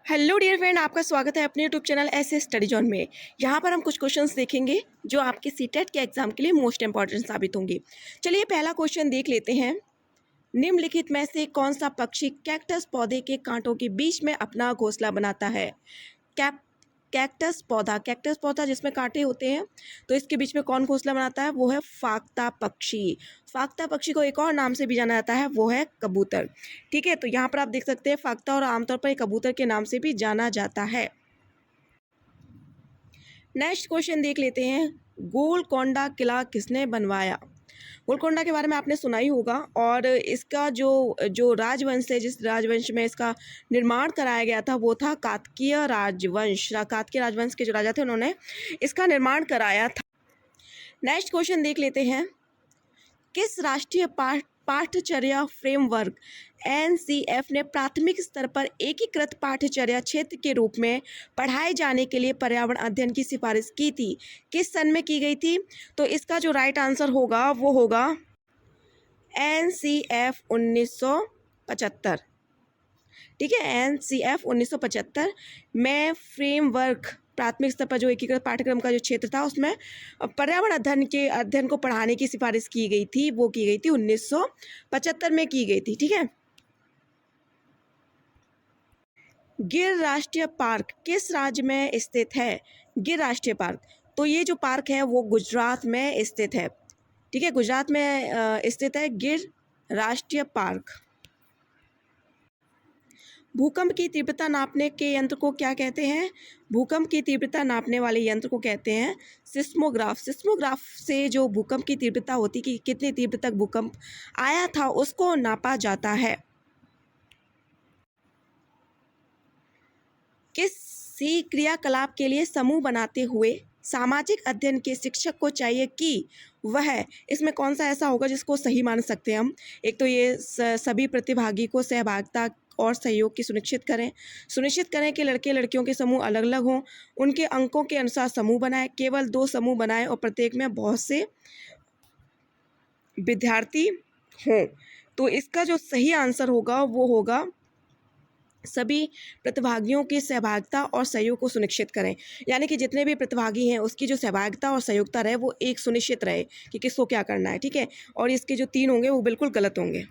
Hello dear friend, आपका स्वागत है अपने यूट्यूब चैनल ऐसे स्टडी जोन में। यहाँ पर हम कुछ क्वेश्चंस देखेंगे जो आपके सीटेट के एग्जाम के लिए मोस्ट इंपॉर्टेंट साबित होंगे। चलिए पहला क्वेश्चन देख लेते हैं। निम्नलिखित में से कौन सा पक्षी कैक्टस पौधे के कांटों के बीच में अपना घोंसला बनाता है? कैप कैक्टस पौधा जिसमें कांटे होते हैं, तो इसके बीच में कौन घोंसला बनाता है? वो है फाख्ता पक्षी। फाख्ता पक्षी को एक और नाम से भी जाना जाता है, वो है कबूतर। ठीक है, तो यहाँ पर आप देख सकते हैं फाख्ता और आमतौर पर कबूतर के नाम से भी जाना जाता है। नेक्स्ट क्वेश्चन देख लेते हैं। गोलकोंडा किला किसने बनवाया? गोलकोंडा के बारे में आपने सुना ही होगा, और इसका जो जो राजवंश है, जिस राजवंश में इसका निर्माण कराया गया था वो था कात्कीय राजवंश। कात्कीय राजवंश के जो राजा थे उन्होंने इसका निर्माण कराया था। नेक्स्ट क्वेश्चन देख लेते हैं। किस राष्ट्रीय पाठ्यचर्या फ्रेमवर्क एनसीएफ ने प्राथमिक स्तर पर एकीकृत पाठ्यचर्या क्षेत्र के रूप में पढ़ाए जाने के लिए पर्यावरण अध्ययन की सिफारिश की थी? किस सन में की गई थी? तो इसका जो राइट आंसर होगा वो होगा एनसीएफ 1975। ठीक है, एनसीएफ 1975 में फ्रेमवर्क प्राथमिक स्तर पर जो एकीकृत पाठ्यक्रम का जो क्षेत्र था उसमें पर्यावरण अध्ययन को पढ़ाने की सिफारिश की गई थी। वो की गई थी 1975 में की गई थी। ठीक है। गिर राष्ट्रीय पार्क किस राज्य में स्थित है? गिर राष्ट्रीय पार्क, तो ये जो पार्क है वो गुजरात में स्थित है। ठीक है, गुजरात में स्थित है गिर राष्ट्रीय पार्क। भूकंप की तीव्रता नापने के यंत्र को क्या कहते हैं? भूकंप की तीव्रता नापने वाले यंत्र को कहते हैं सिस्मोग्राफ। सिस्मोग्राफ से जो भूकंप की तीव्रता होती कि कितनी तीव्र तक भूकंप आया था उसको नापा जाता है। किसी क्रियाकलाप के लिए समूह बनाते हुए सामाजिक अध्ययन के शिक्षक को चाहिए कि वह इसमें कौन सा ऐसा होगा जिसको सही मान सकते हैं हम? एक तो ये सभी प्रतिभागी को सहभागिता और सहयोग की सुनिश्चित करें कि लड़के लड़कियों के समूह अलग अलग हों, उनके अंकों के अनुसार समूह बनाएं, केवल 2 समूह बनाएं और प्रत्येक में बहुत से विद्यार्थी हों। तो इसका जो सही आंसर होगा वो होगा सभी प्रतिभागियों की सहभागिता और सहयोग को सुनिश्चित करें। यानी कि जितने भी प्रतिभागी हैं उसकी जो सहभागिता और सहयोगिता रहे वो एक सुनिश्चित रहे कि किसको क्या करना है। ठीक है, और इसके जो 3 होंगे वो बिल्कुल गलत होंगे।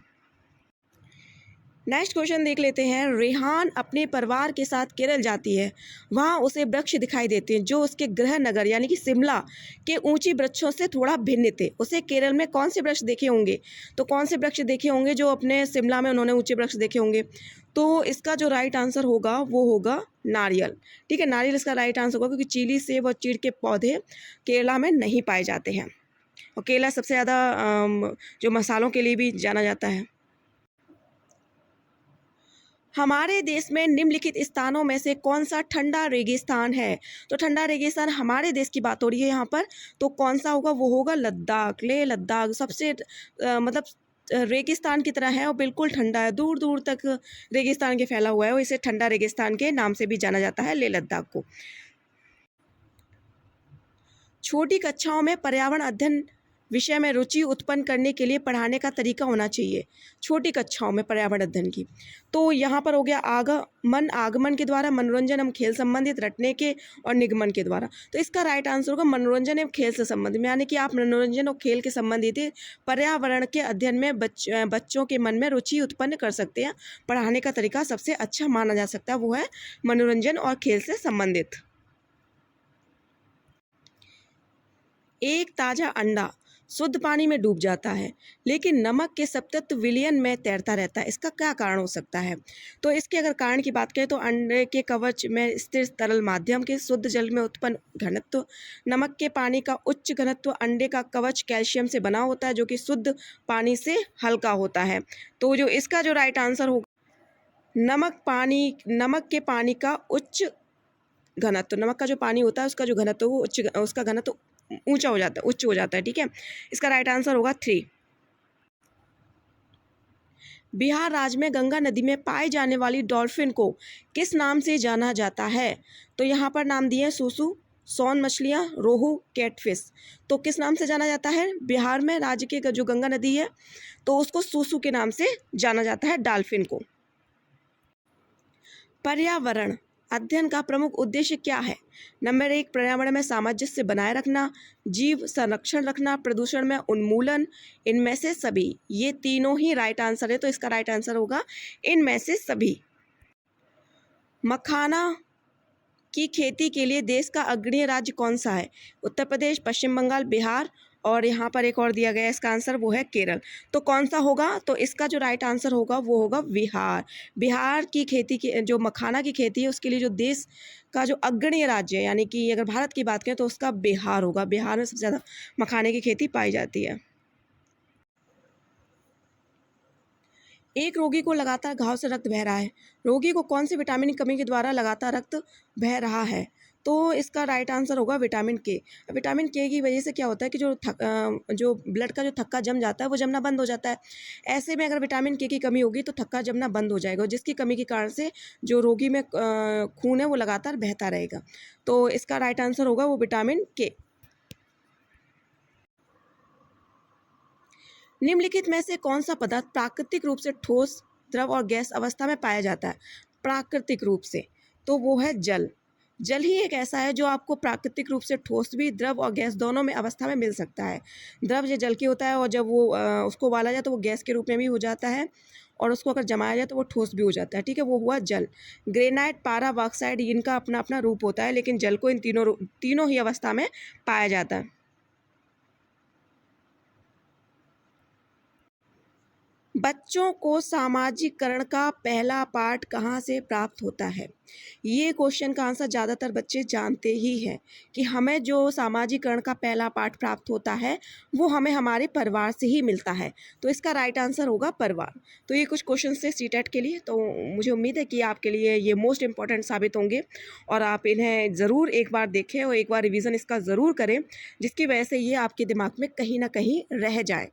नेक्स्ट क्वेश्चन देख लेते हैं। रेहान अपने परिवार के साथ केरल जाती है, वहाँ उसे वृक्ष दिखाई देते हैं जो उसके गृह नगर यानी कि शिमला के ऊंची वृक्षों से थोड़ा भिन्न थे। उसे केरल में कौन से वृक्ष देखे होंगे? तो कौन से वृक्ष देखे होंगे जो अपने शिमला में उन्होंने ऊंचे वृक्ष देखे होंगे? तो इसका जो राइट आंसर होगा वो होगा नारियल। ठीक है, नारियल इसका राइट आंसर होगा, क्योंकि चीली, सेब और चीड़ के पौधे केरला में नहीं पाए जाते हैं, और केरला सबसे ज़्यादा जो मसालों के लिए भी जाना जाता है। हमारे देश में निम्नलिखित स्थानों में से कौन सा ठंडा रेगिस्तान है? तो ठंडा रेगिस्तान हमारे देश की बात हो रही है यहाँ पर, तो कौन सा होगा? वो होगा लद्दाख। लेह लद्दाख सबसे मतलब रेगिस्तान की तरह है और बिल्कुल ठंडा है, दूर दूर तक रेगिस्तान के फैला हुआ है, और इसे ठंडा रेगिस्तान के नाम से भी जाना जाता है, लेह लद्दाख को। छोटी कक्षाओं में पर्यावरण अध्ययन विषय में रुचि उत्पन्न करने के लिए पढ़ाने का तरीका होना चाहिए। छोटी कक्षाओं में पर्यावरण अध्ययन की, तो यहाँ पर हो गया आगमन के द्वारा, मनोरंजन एवं खेल संबंधित, रटने के और निगमन के द्वारा। तो इसका राइट आंसर होगा मनोरंजन एवं खेल से संबंधित, यानी कि आप मनोरंजन और खेल के संबंधित पर्यावरण के अध्ययन में बच्चों के मन में रुचि उत्पन्न कर सकते हैं। पढ़ाने का तरीका सबसे अच्छा माना जा सकता है वो है मनोरंजन और खेल से संबंधित। एक ताज़ा अंडा शुद्ध पानी में डूब जाता है लेकिन नमक के सतत विलयन में तैरता रहता है, इसका क्या कारण हो सकता है? तो इसके अगर कारण की बात करें तो अंडे के कवच में स्थिर तरल माध्यम के शुद्ध जल में उत्पन्न घनत्व, नमक के पानी का उच्च घनत्व, अंडे का कवच कैल्शियम से बना होता है जो कि शुद्ध पानी से हल्का होता है। तो जो इसका जो राइट आंसर होगा नमक के पानी का उच्च घनत्व, नमक का जो पानी होता है उसका जो घनत्व वो उसका घनत्व ऊंचा हो जाता है, उच्च हो जाता है। ठीक है, इसका राइट आंसर होगा 3। बिहार राज्य में गंगा नदी में पाई जाने वाली डॉल्फिन को किस नाम से जाना जाता है? तो यहाँ पर नाम दिए सूसू, सोन मछलियाँ, रोहू, कैटफिश। तो किस नाम से जाना जाता है? बिहार में राज्य की जो गंगा नदी है तो उसको सूसू के नाम से जाना जाता है, डॉल्फिन को। पर्यावरण अध्ययन का प्रमुख उद्देश्य क्या है? नंबर 1, पर्यावरण में सामंजस्य बनाए रखना, जीव संरक्षण रखना, प्रदूषण में उन्मूलन, इनमें से सभी। ये तीनों ही राइट आंसर है, तो इसका राइट आंसर होगा इनमें से सभी। मखाना की खेती के लिए देश का अग्रणी राज्य कौन सा है? उत्तर प्रदेश, पश्चिम बंगाल, बिहार, और यहाँ पर एक और दिया गया है, इसका आंसर वो है केरल। तो कौन सा होगा? तो इसका जो राइट आंसर होगा वो होगा बिहार। बिहार की खेती की जो मखाना की खेती है उसके लिए जो देश का जो अग्रणी राज्य है, यानी कि अगर भारत की बात करें तो उसका बिहार होगा। बिहार में सबसे ज़्यादा मखाने की खेती पाई जाती है। एक रोगी को लगातार घाव से रक्त बह रहा है, रोगी को कौन सी विटामिन की कमी के द्वारा लगातार रक्त बह रहा है? तो इसका राइट आंसर होगा विटामिन के। विटामिन के की वजह से क्या होता है कि जो ब्लड का जो थक्का जम जाता है वो जमना बंद हो जाता है। ऐसे में अगर विटामिन के की कमी होगी तो थक्का जमना बंद हो जाएगा, जिसकी कमी के कारण से जो रोगी में खून है वो लगातार बहता रहेगा। तो इसका राइट आंसर होगा वो विटामिन के। निम्नलिखित में से कौन सा पदार्थ प्राकृतिक रूप से ठोस, द्रव और गैस अवस्था में पाया जाता है? प्राकृतिक रूप से तो वो है जल। जल ही एक ऐसा है जो आपको प्राकृतिक रूप से ठोस भी, द्रव और गैस दोनों में अवस्था में मिल सकता है। द्रव जो जल की होता है और जब वो उसको उबाला जाए तो वो गैस के रूप में भी हो जाता है, और उसको अगर जमाया जाए तो वो ठोस भी हो जाता है। ठीक है, वो हुआ जल। ग्रेनाइट, पारा, बॉक्साइट, इनका अपना अपना रूप होता है, लेकिन जल को इन तीनों ही अवस्था में पाया जाता है। बच्चों को सामाजिकरण का पहला पाठ कहाँ से प्राप्त होता है? ये क्वेश्चन का आंसर ज़्यादातर बच्चे जानते ही हैं कि हमें जो सामाजिकरण का पहला पाठ प्राप्त होता है वो हमें हमारे परिवार से ही मिलता है। तो इसका राइट आंसर होगा परिवार। तो ये कुछ क्वेश्चन थे सीटेट के लिए, तो मुझे उम्मीद है कि आपके लिए ये मोस्ट इंपॉर्टेंट साबित होंगे और आप इन्हें ज़रूर एक बार देखें और एक बार रिवीजन इसका ज़रूर करें, जिसकी वजह से ये आपके दिमाग में कहीं ना कहीं रह जाए।